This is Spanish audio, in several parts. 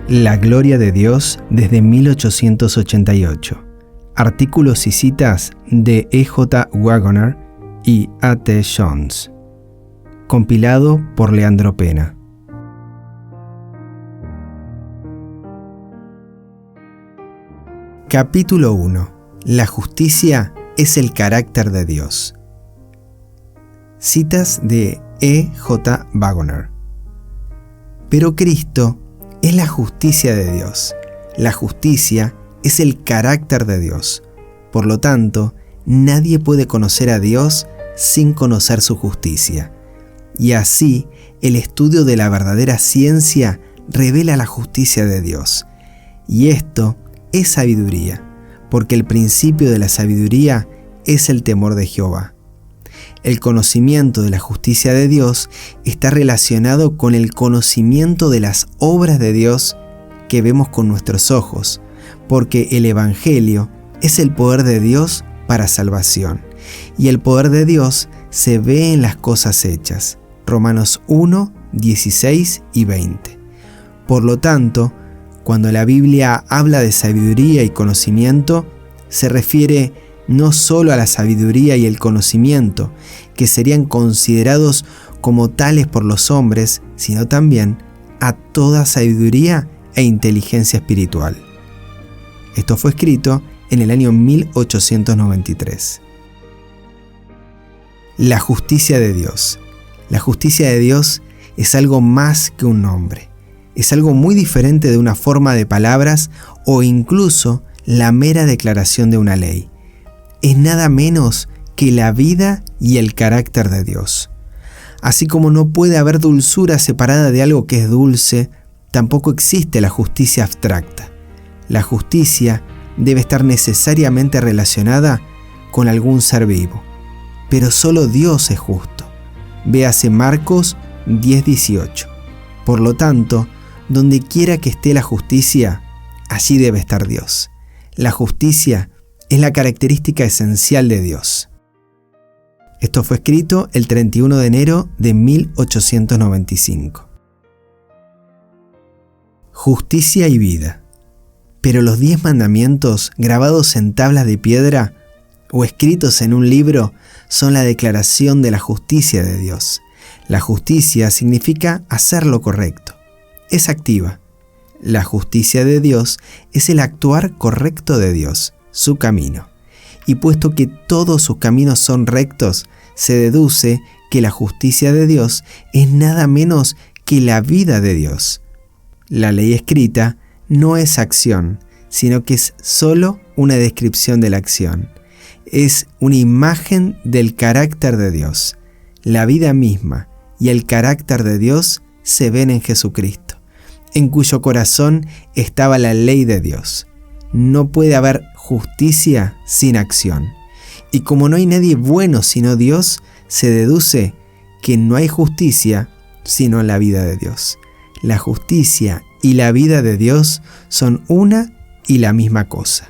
La gloria de Dios desde 1888. Artículos y citas de E.J. Waggoner y A.T. Jones. Compilado por Leandro Pena. Capítulo 1. La justicia es el carácter de Dios. Citas de E.J. Waggoner. Pero Cristo es la justicia de Dios. La justicia es el carácter de Dios. Por lo tanto, nadie puede conocer a Dios sin conocer su justicia. Y así, el estudio de la verdadera ciencia revela la justicia de Dios. Y esto es sabiduría, porque el principio de la sabiduría es el temor de Jehová. El conocimiento de la justicia de Dios está relacionado con el conocimiento de las obras de Dios que vemos con nuestros ojos, porque el Evangelio es el poder de Dios para salvación, y el poder de Dios se ve en las cosas hechas. Romanos 1, 16 y 20. Por lo tanto, cuando la Biblia habla de sabiduría y conocimiento, se refiere no solo a la sabiduría y el conocimiento, que serían considerados como tales por los hombres, sino también a toda sabiduría e inteligencia espiritual. Esto fue escrito en el año 1893. La justicia de Dios. La justicia de Dios es algo más que un nombre. Es algo muy diferente de una forma de palabras o incluso la mera declaración de una ley. Es nada menos que la vida y el carácter de Dios. Así como no puede haber dulzura separada de algo que es dulce, tampoco existe la justicia abstracta. La justicia debe estar necesariamente relacionada con algún ser vivo. Pero solo Dios es justo. Véase Marcos 10:18. Por lo tanto, donde quiera que esté la justicia, allí debe estar Dios. La justicia es la característica esencial de Dios. Esto fue escrito el 31 de enero de 1895. Justicia y vida. Pero los 10 mandamientos grabados en tablas de piedra o escritos en un libro son la declaración de la justicia de Dios. La justicia significa hacer lo correcto. Es activa. La justicia de Dios es el actuar correcto de Dios, su camino. Y puesto que todos sus caminos son rectos, se deduce que la justicia de Dios es nada menos que la vida de Dios. La ley escrita no es acción, sino que es solo una descripción de la acción. Es una imagen del carácter de Dios. La vida misma y el carácter de Dios se ven en Jesucristo, en cuyo corazón estaba la ley de Dios. No puede haber justicia sin acción. Y como no hay nadie bueno sino Dios, se deduce que no hay justicia sino la vida de Dios. La justicia y la vida de Dios son una y la misma cosa.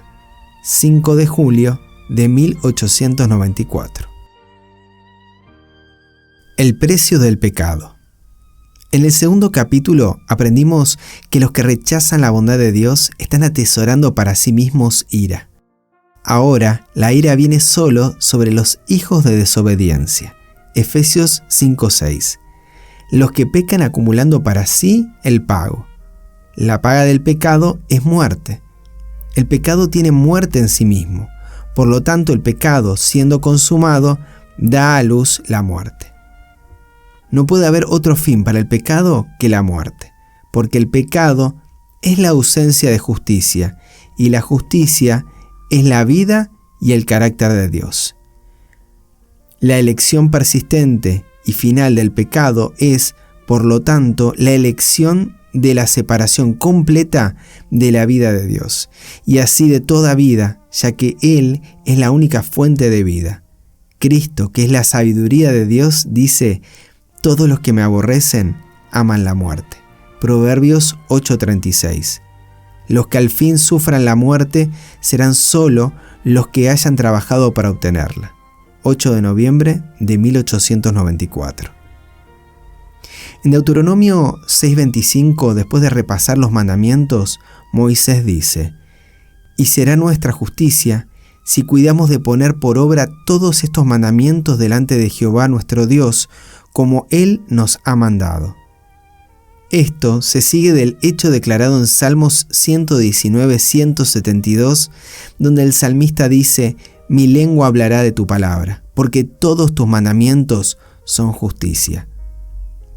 5 de julio de 1894. El precio del pecado. En el segundo capítulo aprendimos que los que rechazan la bondad de Dios están atesorando para sí mismos ira. Ahora, la ira viene solo sobre los hijos de desobediencia. Efesios 5:6. Los que pecan acumulando para sí el pago. La paga del pecado es muerte. El pecado tiene muerte en sí mismo. Por lo tanto, el pecado, siendo consumado, da a luz la muerte. No puede haber otro fin para el pecado que la muerte, porque el pecado es la ausencia de justicia, y la justicia es la vida y el carácter de Dios. La elección persistente y final del pecado es, por lo tanto, la elección de la separación completa de la vida de Dios, y así de toda vida, ya que Él es la única fuente de vida. Cristo, que es la sabiduría de Dios, dice: todos los que me aborrecen aman la muerte. Proverbios 8:36. Los que al fin sufran la muerte serán solo los que hayan trabajado para obtenerla. 8 de noviembre de 1894. En Deuteronomio 6:25, después de repasar los mandamientos, Moisés dice: «Y será nuestra justicia si cuidamos de poner por obra todos estos mandamientos delante de Jehová nuestro Dios, como Él nos ha mandado». Esto se sigue del hecho declarado en Salmos 119-172, donde el salmista dice: «Mi lengua hablará de tu palabra, porque todos tus mandamientos son justicia».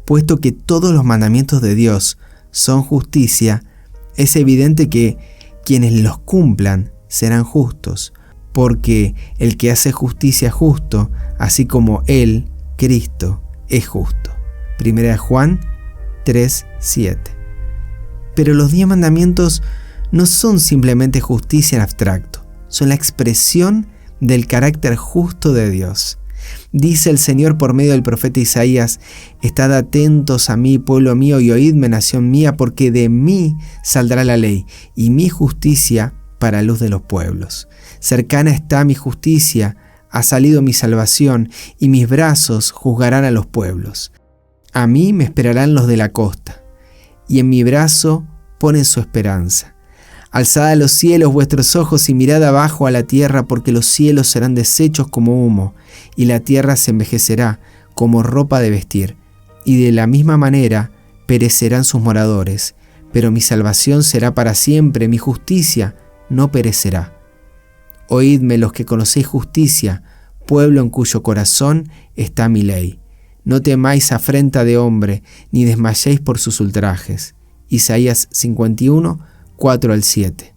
Puesto que todos los mandamientos de Dios son justicia, es evidente que quienes los cumplan serán justos, porque el que hace justicia es justo, así como Él, Cristo, es justo. 1 Juan 3:7. Pero los 10 mandamientos no son simplemente justicia en abstracto, son la expresión del carácter justo de Dios. Dice el Señor por medio del profeta Isaías: «Estad atentos a mí, pueblo mío, y oídme, nación mía, porque de mí saldrá la ley, y mi justicia para luz de los pueblos. Cercana está mi justicia, ha salido mi salvación, y mis brazos juzgarán a los pueblos. A mí me esperarán los de la costa, y en mi brazo ponen su esperanza. Alzad a los cielos vuestros ojos y mirad abajo a la tierra, porque los cielos serán deshechos como humo, y la tierra se envejecerá como ropa de vestir, y de la misma manera perecerán sus moradores. Pero mi salvación será para siempre, mi justicia no perecerá. Oídme los que conocéis justicia, pueblo en cuyo corazón está mi ley. No temáis afrenta de hombre, ni desmayéis por sus ultrajes». Isaías 51, 4-7.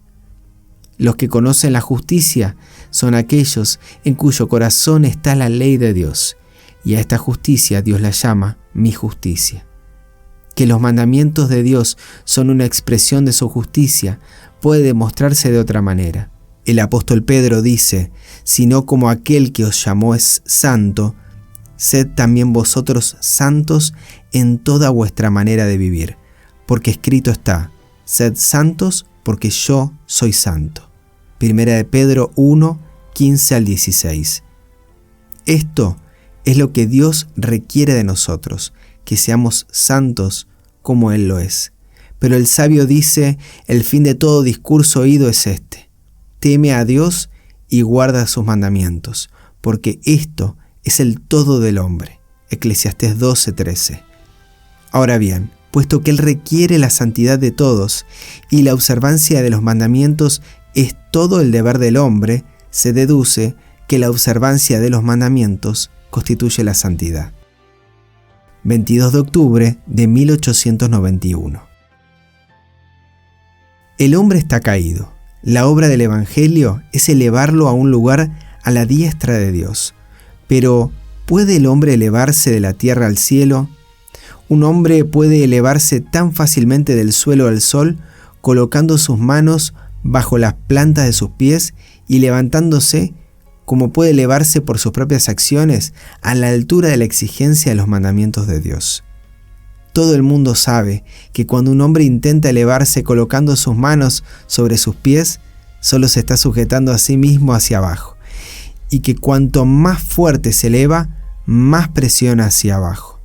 Los que conocen la justicia son aquellos en cuyo corazón está la ley de Dios, y a esta justicia Dios la llama mi justicia. Que los mandamientos de Dios son una expresión de su justicia puede demostrarse de otra manera. El apóstol Pedro dice: «Sino como aquel que os llamó es santo, sed también vosotros santos en toda vuestra manera de vivir, porque escrito está: sed santos porque yo soy santo». 1 de Pedro 1, 15-16. Esto es lo que Dios requiere de nosotros, que seamos santos como Él lo es. Pero el sabio dice: «El fin de todo discurso oído es este: teme a Dios y guarda sus mandamientos, porque esto es el todo del hombre». Eclesiastés 12:13. Ahora bien, puesto que Él requiere la santidad de todos y la observancia de los mandamientos es todo el deber del hombre, se deduce que la observancia de los mandamientos constituye la santidad. 22 de octubre de 1891. El hombre está caído. La obra del Evangelio es elevarlo a un lugar a la diestra de Dios. Pero, ¿puede el hombre elevarse de la tierra al cielo? Un hombre puede elevarse tan fácilmente del suelo al sol, colocando sus manos bajo las plantas de sus pies y levantándose, como puede elevarse por sus propias acciones a la altura de la exigencia de los mandamientos de Dios. Todo el mundo sabe que cuando un hombre intenta elevarse colocando sus manos sobre sus pies, solo se está sujetando a sí mismo hacia abajo, y que cuanto más fuerte se eleva, más presiona hacia abajo.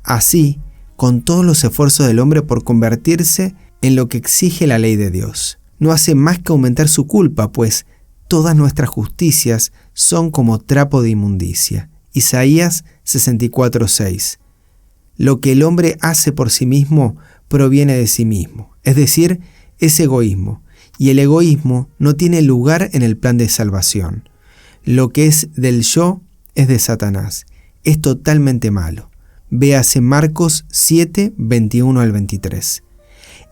Así, con todos los esfuerzos del hombre por convertirse en lo que exige la ley de Dios, no hace más que aumentar su culpa, pues todas nuestras justicias son como trapo de inmundicia. Isaías 64:6. Lo que el hombre hace por sí mismo proviene de sí mismo, es decir, es egoísmo, y el egoísmo no tiene lugar en el plan de salvación. Lo que es del yo es de Satanás, es totalmente malo. Véase Marcos 7, 21-23.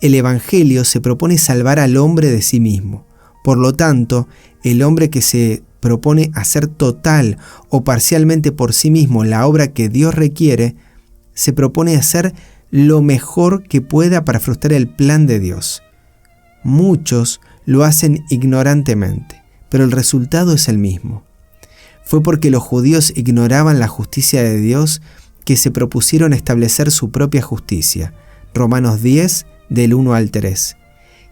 El Evangelio se propone salvar al hombre de sí mismo. Por lo tanto, el hombre que se propone hacer total o parcialmente por sí mismo la obra que Dios requiere, se propone hacer lo mejor que pueda para frustrar el plan de Dios. Muchos lo hacen ignorantemente, pero el resultado es el mismo. Fue porque los judíos ignoraban la justicia de Dios que se propusieron establecer su propia justicia. Romanos 10, del 1 al 3.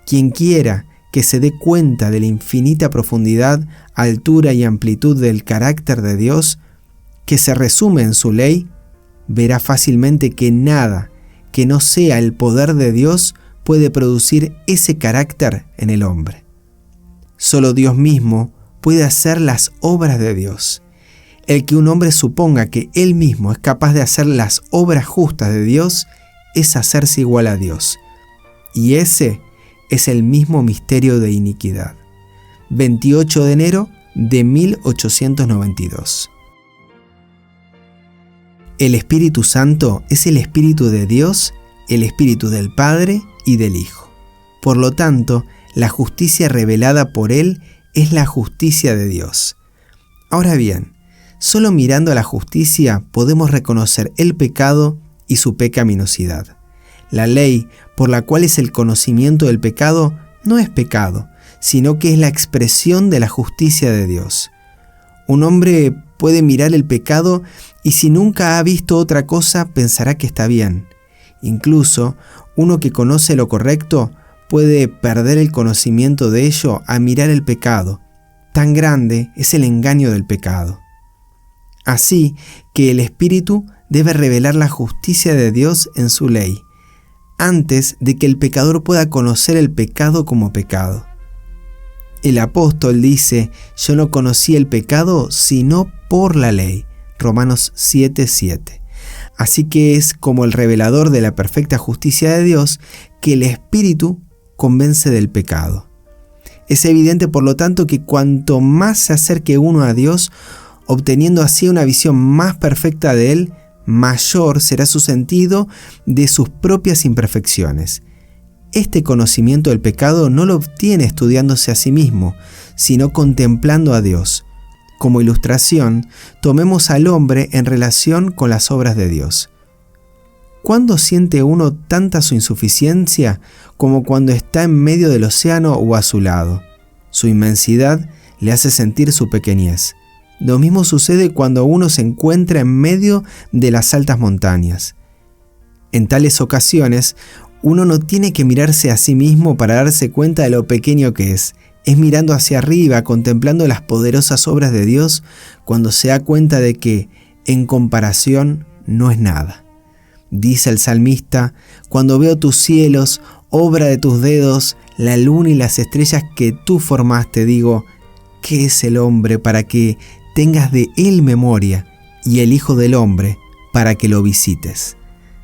Quien quiera que se dé cuenta de la infinita profundidad, altura y amplitud del carácter de Dios, que se resume en su ley, verá fácilmente que nada que no sea el poder de Dios puede producir ese carácter en el hombre. Solo Dios mismo puede hacer las obras de Dios. El que un hombre suponga que él mismo es capaz de hacer las obras justas de Dios es hacerse igual a Dios. Y ese es el mismo misterio de iniquidad. 28 de enero de 1892. El Espíritu Santo es el Espíritu de Dios, el Espíritu del Padre y del Hijo. Por lo tanto, la justicia revelada por Él es la justicia de Dios. Ahora bien, solo mirando a la justicia podemos reconocer el pecado y su pecaminosidad. La ley, por la cual es el conocimiento del pecado, no es pecado, sino que es la expresión de la justicia de Dios. Un hombre puede mirar el pecado y si nunca ha visto otra cosa pensará que está bien. Incluso, uno que conoce lo correcto puede perder el conocimiento de ello a mirar el pecado. Tan grande es el engaño del pecado. Así que el Espíritu debe revelar la justicia de Dios en su ley, antes de que el pecador pueda conocer el pecado como pecado. El apóstol dice: yo no conocí el pecado sino por la ley. Romanos 7:7. Así que es como el revelador de la perfecta justicia de Dios que el Espíritu convence del pecado. Es evidente, por lo tanto, que cuanto más se acerque uno a Dios, obteniendo así una visión más perfecta de Él, mayor será su sentido de sus propias imperfecciones. Este conocimiento del pecado no lo obtiene estudiándose a sí mismo, sino contemplando a Dios. Como ilustración, tomemos al hombre en relación con las obras de Dios. ¿Cuándo siente uno tanta su insuficiencia como cuando está en medio del océano o a su lado? Su inmensidad le hace sentir su pequeñez. Lo mismo sucede cuando uno se encuentra en medio de las altas montañas. En tales ocasiones, uno no tiene que mirarse a sí mismo para darse cuenta de lo pequeño que es. Es mirando hacia arriba, contemplando las poderosas obras de Dios, cuando se da cuenta de que, en comparación, no es nada. Dice el salmista: cuando veo tus cielos, obra de tus dedos, la luna y las estrellas que tú formaste, digo, ¿qué es el hombre para que tengas de él memoria, y el Hijo del Hombre para que lo visites?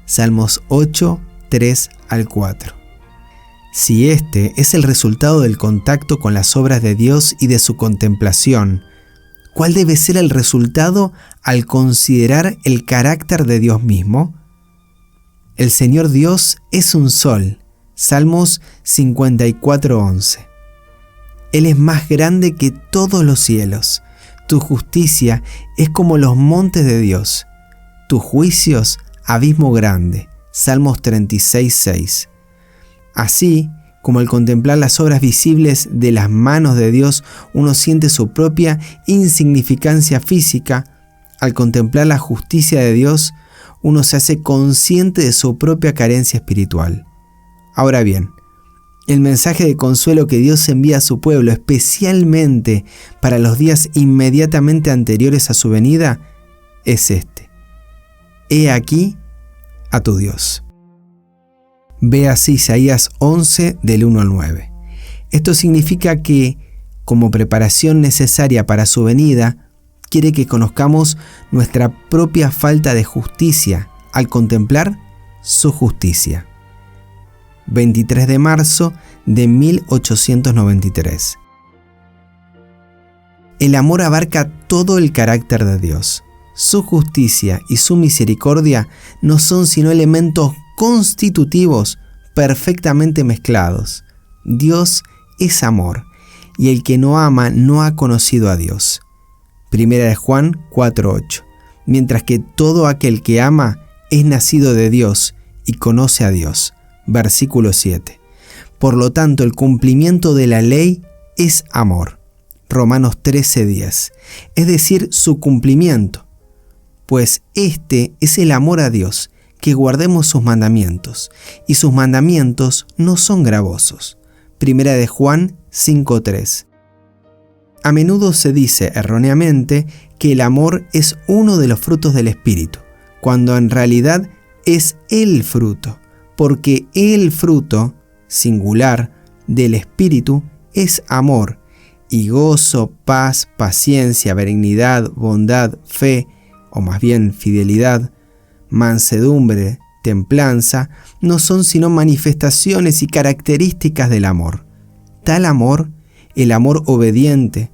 Salmos 8, 3 al 4. Si este es el resultado del contacto con las obras de Dios y de su contemplación, ¿cuál debe ser el resultado al considerar el carácter de Dios mismo? El Señor Dios es un sol. Salmos 54:11. Él es más grande que todos los cielos. Tu justicia es como los montes de Dios. Tus juicios, abismo grande. Salmos 36:6. Así como al contemplar las obras visibles de las manos de Dios, uno siente su propia insignificancia física, al contemplar la justicia de Dios, uno se hace consciente de su propia carencia espiritual. Ahora bien, el mensaje de consuelo que Dios envía a su pueblo, especialmente para los días inmediatamente anteriores a su venida, es este: He aquí a tu Dios. Ve así Isaías 11 del 1 al 9. Esto significa que, como preparación necesaria para su venida, quiere que conozcamos nuestra propia falta de justicia al contemplar su justicia. 23 de marzo de 1893. El amor abarca todo el carácter de Dios. Su justicia y su misericordia no son sino elementos constitutivos perfectamente mezclados. Dios es amor, y el que no ama no ha conocido a Dios. Primera de Juan 4:8. Mientras que todo aquel que ama es nacido de Dios y conoce a Dios. Versículo 7. Por lo tanto, el cumplimiento de la ley es amor. Romanos 13:10. Es decir, su cumplimiento. Pues este es el amor a Dios, que guardemos sus mandamientos, y sus mandamientos no son gravosos. Primera de Juan 5:3. A menudo se dice erróneamente que el amor es uno de los frutos del Espíritu, cuando en realidad es el fruto, porque el fruto, singular, del Espíritu es amor, y gozo, paz, paciencia, benignidad, bondad, fe, o más bien fidelidad, mansedumbre, templanza, no son sino manifestaciones y características del amor. Tal amor, el amor obediente,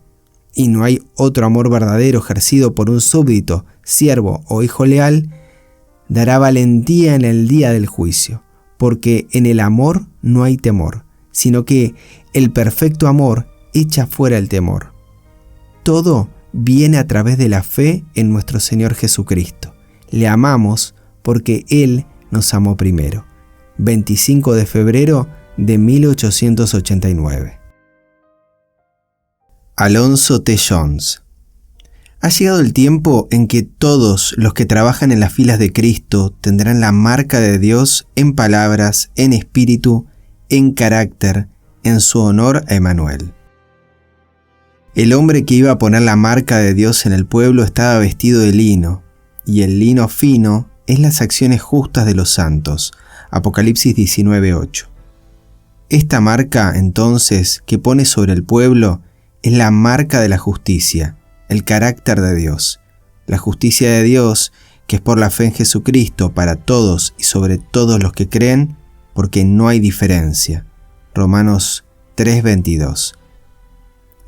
y no hay otro amor verdadero ejercido por un súbdito, siervo o hijo leal, dará valentía en el día del juicio, porque en el amor no hay temor, sino que el perfecto amor echa fuera el temor. Todo viene a través de la fe en nuestro Señor Jesucristo. Le amamos porque Él nos amó primero. 25 de febrero de 1889. Alonzo T. Jones. Ha llegado el tiempo en que todos los que trabajan en las filas de Cristo tendrán la marca de Dios en palabras, en espíritu, en carácter, en su honor a Emmanuel. El hombre que iba a poner la marca de Dios en el pueblo estaba vestido de lino, y el lino fino es las acciones justas de los santos. Apocalipsis 19:8. Esta marca, entonces, que pone sobre el pueblo, es la marca de la justicia, el carácter de Dios. La justicia de Dios, que es por la fe en Jesucristo para todos y sobre todos los que creen, porque no hay diferencia. Romanos 3:22.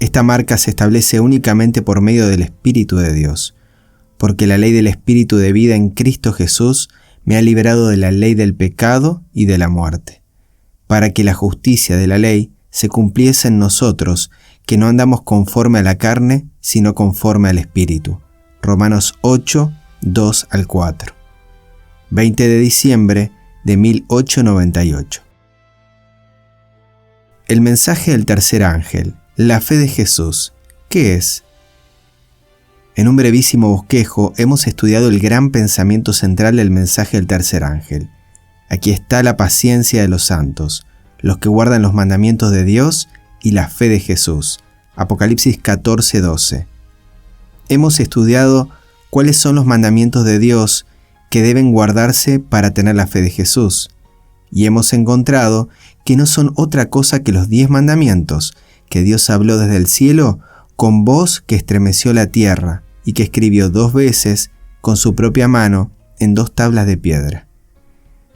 Esta marca se establece únicamente por medio del Espíritu de Dios, porque la ley del Espíritu de vida en Cristo Jesús me ha liberado de la ley del pecado y de la muerte, para que la justicia de la ley se cumpliese en nosotros, que no andamos conforme a la carne, sino conforme al Espíritu. Romanos 8, 2 al 4. 20 de diciembre de 1898. El mensaje del tercer ángel, la fe de Jesús, ¿qué es? En un brevísimo bosquejo hemos estudiado el gran pensamiento central del mensaje del tercer ángel. Aquí está la paciencia de los santos, los que guardan los mandamientos de Dios y la fe de Jesús. Apocalipsis 14:12. Hemos estudiado cuáles son los mandamientos de Dios que deben guardarse para tener la fe de Jesús, y hemos encontrado que no son otra cosa que los 10 mandamientos que Dios habló desde el cielo con voz que estremeció la tierra y que escribió 2 veces con su propia mano en 2 tablas de piedra.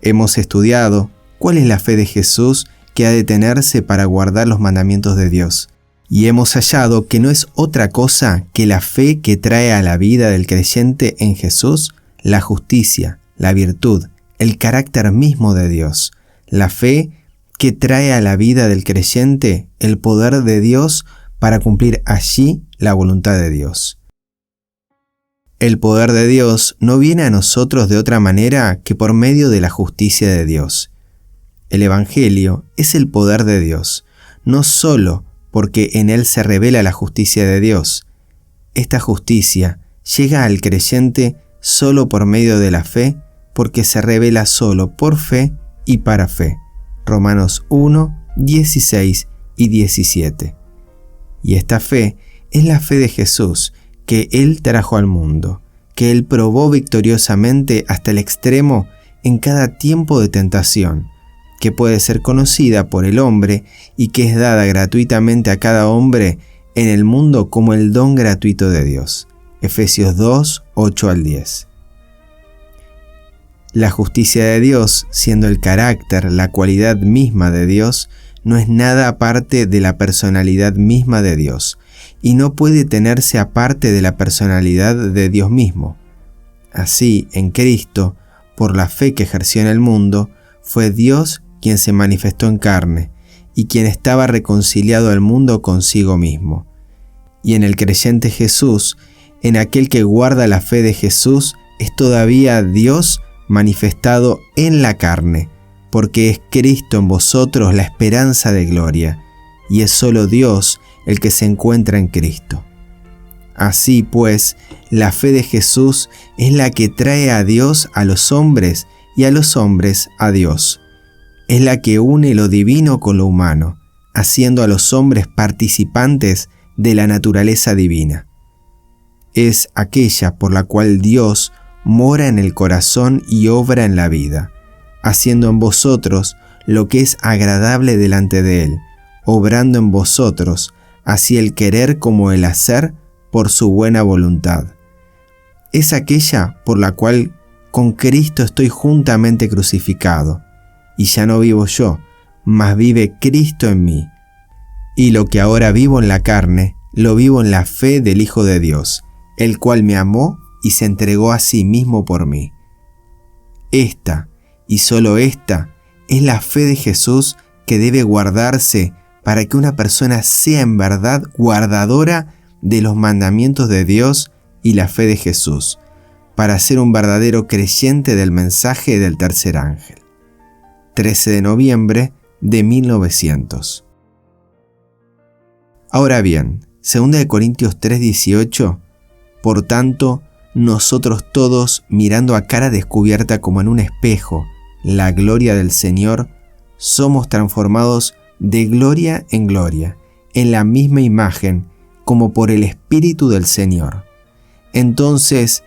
Hemos estudiado cuál es la fe de Jesús que ha de tenerse para guardar los mandamientos de Dios, y hemos hallado que no es otra cosa que la fe que trae a la vida del creyente en Jesús la justicia, la virtud, el carácter mismo de Dios, la fe que trae a la vida del creyente el poder de Dios para cumplir allí la voluntad de Dios. El poder de Dios no viene a nosotros de otra manera que por medio de la justicia de Dios. El Evangelio es el poder de Dios, no solo porque en él se revela la justicia de Dios. Esta justicia llega al creyente solo por medio de la fe, porque se revela solo por fe y para fe. Romanos 1, 16 y 17. Y esta fe es la fe de Jesús, que Él trajo al mundo, que Él probó victoriosamente hasta el extremo en cada tiempo de tentación, que puede ser conocida por el hombre y que es dada gratuitamente a cada hombre en el mundo como el don gratuito de Dios. Efesios 2, 8 al 10. La justicia de Dios, siendo el carácter, la cualidad misma de Dios, no es nada aparte de la personalidad misma de Dios, y no puede tenerse aparte de la personalidad de Dios mismo. Así, en Cristo, por la fe que ejerció en el mundo, fue Dios quien se manifestó en carne, y quien estaba reconciliado al mundo consigo mismo. Y en el creyente Jesús, en aquel que guarda la fe de Jesús, es todavía Dios manifestado en la carne, porque es Cristo en vosotros la esperanza de gloria, y es solo Dios el que se encuentra en Cristo. Así pues, la fe de Jesús es la que trae a Dios a los hombres y a los hombres a Dios. Es la que une lo divino con lo humano, haciendo a los hombres participantes de la naturaleza divina. Es aquella por la cual Dios mora en el corazón y obra en la vida, haciendo en vosotros lo que es agradable delante de Él, obrando en vosotros así el querer como el hacer por su buena voluntad. Es aquella por la cual con Cristo estoy juntamente crucificado, y ya no vivo yo, mas vive Cristo en mí. Y lo que ahora vivo en la carne, lo vivo en la fe del Hijo de Dios, el cual me amó y se entregó a sí mismo por mí. Esta, y solo esta, es la fe de Jesús que debe guardarse para que una persona sea en verdad guardadora de los mandamientos de Dios y la fe de Jesús, para ser un verdadero creyente del mensaje del tercer ángel. 13 de noviembre de 1900. Ahora bien, 2 Corintios 3:18, por tanto, nosotros todos, mirando a cara descubierta como en un espejo, la gloria del Señor, somos transformados de gloria en gloria, en la misma imagen, como por el Espíritu del Señor. Entonces,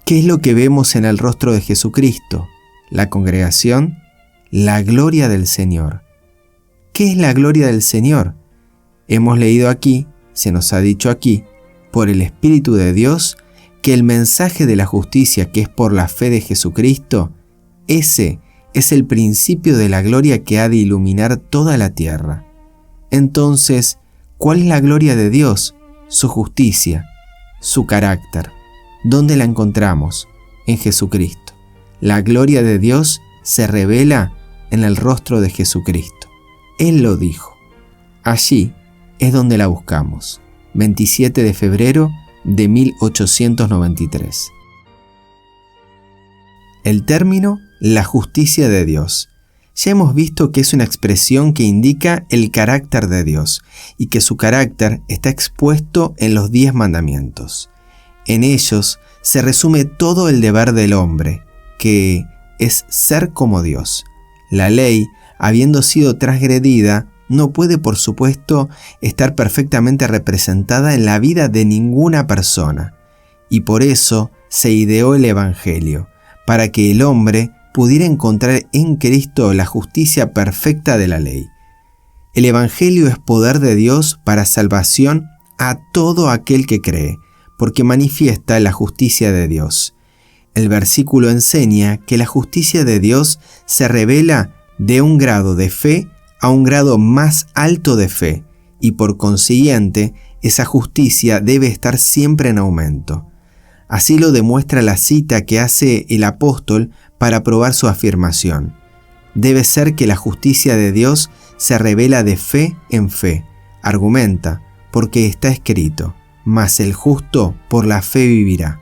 ¿qué es lo que vemos en el rostro de Jesucristo? ¿La congregación? La gloria del Señor. ¿Qué es la gloria del Señor? Hemos leído aquí, se nos ha dicho aquí, por el Espíritu de Dios, que el mensaje de la justicia que es por la fe de Jesucristo, ese es el principio de la gloria que ha de iluminar toda la tierra. Entonces, ¿cuál es la gloria de Dios? Su justicia, su carácter. ¿Dónde la encontramos? En Jesucristo. La gloria de Dios se revela en el rostro de Jesucristo. Él lo dijo. Allí es donde la buscamos. 27 de febrero de 1893. El término, la justicia de Dios. Ya hemos visto que es una expresión que indica el carácter de Dios y que su carácter está expuesto en los 10 mandamientos. En ellos se resume todo el deber del hombre, que es ser como Dios. La ley, habiendo sido transgredida, no puede, por supuesto, estar perfectamente representada en la vida de ninguna persona, y por eso se ideó el Evangelio, para que el hombre pudiera encontrar en Cristo la justicia perfecta de la ley. El Evangelio es poder de Dios para salvación a todo aquel que cree, porque manifiesta la justicia de Dios. El versículo enseña que la justicia de Dios se revela de un grado de fe a un grado más alto de fe, y por consiguiente, esa justicia debe estar siempre en aumento. Así lo demuestra la cita que hace el apóstol para probar su afirmación. Debe ser que la justicia de Dios se revela de fe en fe, argumenta, porque está escrito, mas el justo por la fe vivirá.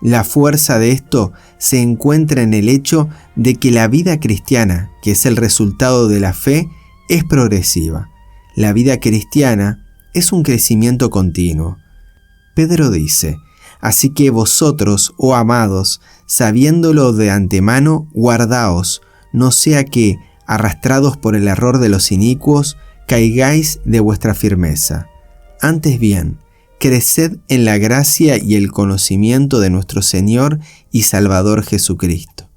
La fuerza de esto se encuentra en el hecho de que la vida cristiana, que es el resultado de la fe, es progresiva. La vida cristiana es un crecimiento continuo. Pedro dice, así que vosotros, oh amados, sabiéndolo de antemano, guardaos, no sea que, arrastrados por el error de los inicuos, caigáis de vuestra firmeza. Antes bien, creced en la gracia y el conocimiento de nuestro Señor y Salvador Jesucristo.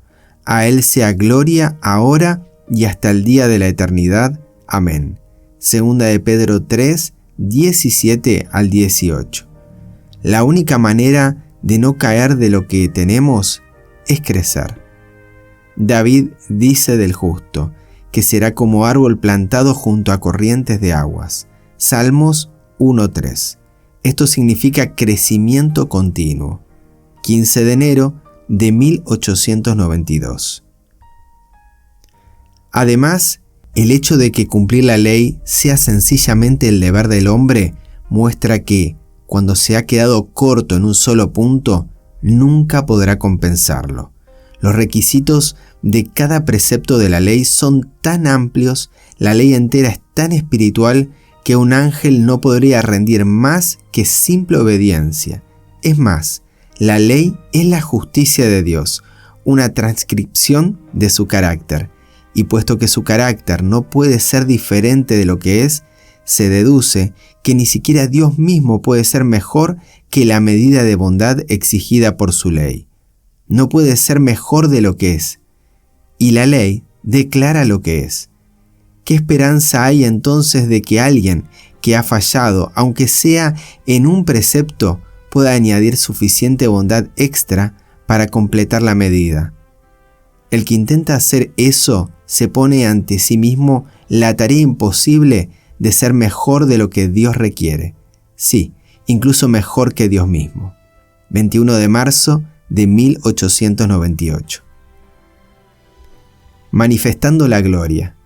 A Él sea gloria ahora y hasta el día de la eternidad. Amén. Segunda de Pedro 3, 17 al 18. La única manera de no caer de lo que tenemos es crecer. David dice del justo, que será como árbol plantado junto a corrientes de aguas. Salmos 1:3. Esto significa crecimiento continuo. 15 de enero de 1892. Además, el hecho de que cumplir la ley sea sencillamente el deber del hombre muestra que, cuando se ha quedado corto en un solo punto, nunca podrá compensarlo. Los requisitos de cada precepto de la ley son tan amplios, la ley entera es tan espiritual, que un ángel no podría rendir más que simple obediencia. Es más, la ley es la justicia de Dios, una transcripción de su carácter, y puesto que su carácter no puede ser diferente de lo que es, se deduce que ni siquiera Dios mismo puede ser mejor que la medida de bondad exigida por su ley. no puede ser mejor de lo que es, y la ley declara lo que es. ¿Qué esperanza hay entonces de que alguien que ha fallado, aunque sea en un precepto, pueda añadir suficiente bondad extra para completar la medida? El que intenta hacer eso se pone ante sí mismo la tarea imposible de ser mejor de lo que Dios requiere. Sí, incluso mejor que Dios mismo. 21 de marzo de 1898. Manifestando la gloria.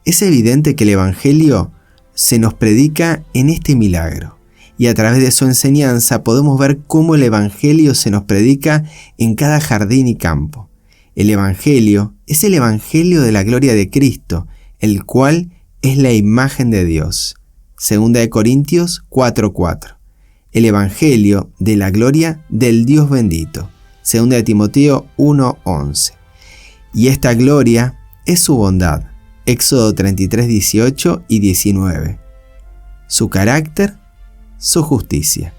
Es evidente que el Evangelio se nos predica en este milagro, y a través de su enseñanza podemos ver cómo el Evangelio se nos predica en cada jardín y campo. El Evangelio es el Evangelio de la gloria de Cristo, el cual es la imagen de Dios. 2 Corintios 4:4. El Evangelio de la gloria del Dios bendito. 2 Timoteo 1:11. Y esta gloria es su bondad. Éxodo 33:18 y 19. Su carácter, su justicia.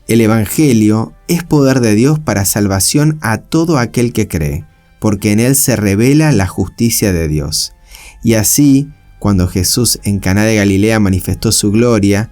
El Evangelio es poder de Dios para salvación a todo aquel que cree, porque en él se revela la justicia de Dios. Y así, cuando Jesús en Caná de Galilea manifestó su gloria,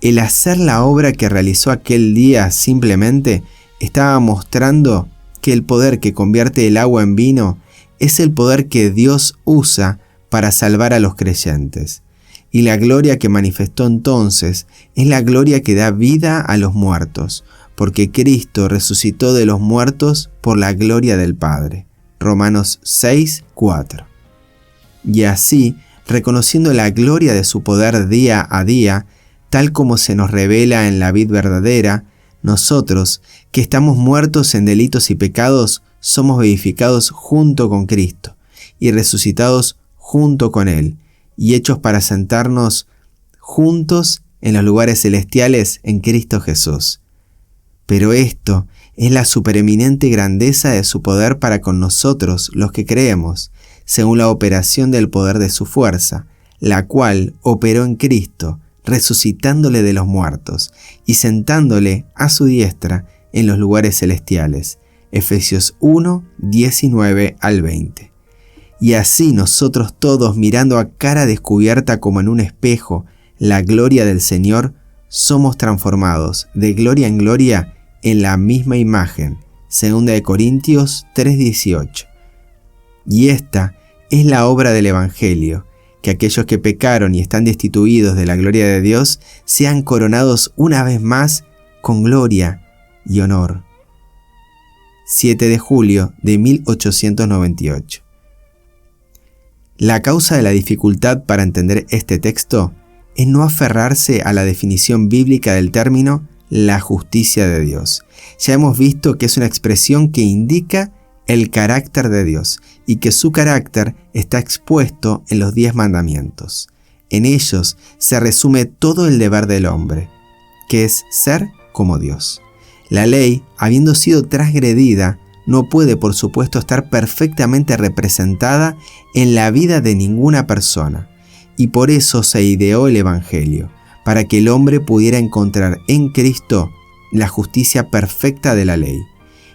el hacer la obra que realizó aquel día simplemente estaba mostrando que el poder que convierte el agua en vino es el poder que Dios usa para salvar a los creyentes. Y la gloria que manifestó entonces es la gloria que da vida a los muertos, porque Cristo resucitó de los muertos por la gloria del Padre. Romanos 6:4. Y así, reconociendo la gloria de su poder día a día, tal como se nos revela en la vid verdadera, nosotros, que estamos muertos en delitos y pecados, somos vivificados junto con Cristo y resucitados junto con Él, y hechos para sentarnos juntos en los lugares celestiales en Cristo Jesús. Pero esto es la supereminente grandeza de su poder para con nosotros, los que creemos, según la operación del poder de su fuerza, la cual operó en Cristo, resucitándole de los muertos y sentándole a su diestra en los lugares celestiales. Efesios 1, 19 al 20. Y así nosotros todos, mirando a cara descubierta como en un espejo la gloria del Señor, somos transformados de gloria en gloria en la misma imagen. 2 Corintios 3:18. Y esta es la obra del Evangelio, que aquellos que pecaron y están destituidos de la gloria de Dios sean coronados una vez más con gloria y honor. 7 de julio de 1898. La causa de la dificultad para entender este texto es no aferrarse a la definición bíblica del término la justicia de Dios. Ya hemos visto que es una expresión que indica el carácter de Dios y que su carácter está expuesto en los 10 mandamientos. En ellos se resume todo el deber del hombre, que es ser como Dios. La ley, habiendo sido transgredida, no puede, por supuesto, estar perfectamente representada en la vida de ninguna persona, y por eso se ideó el Evangelio, para que el hombre pudiera encontrar en Cristo la justicia perfecta de la ley.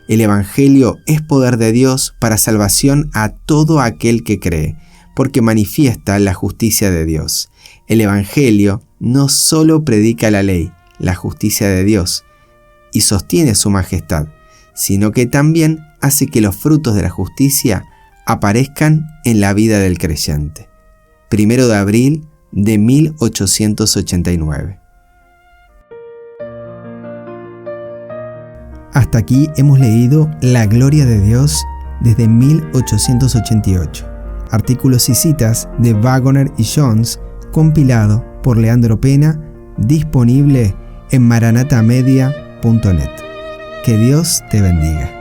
El Evangelio es poder de Dios para salvación a todo aquel que cree, porque manifiesta la justicia de Dios. El Evangelio no solo predica la ley, la justicia de Dios, y sostiene su majestad, sino que también hace que los frutos de la justicia aparezcan en la vida del creyente. 1 de abril de 1889. Hasta aquí hemos leído La gloria de Dios desde 1888, artículos y citas de Waggoner y Jones, compilado por Leandro Pena, disponible en maranatamedia.net. Que Dios te bendiga.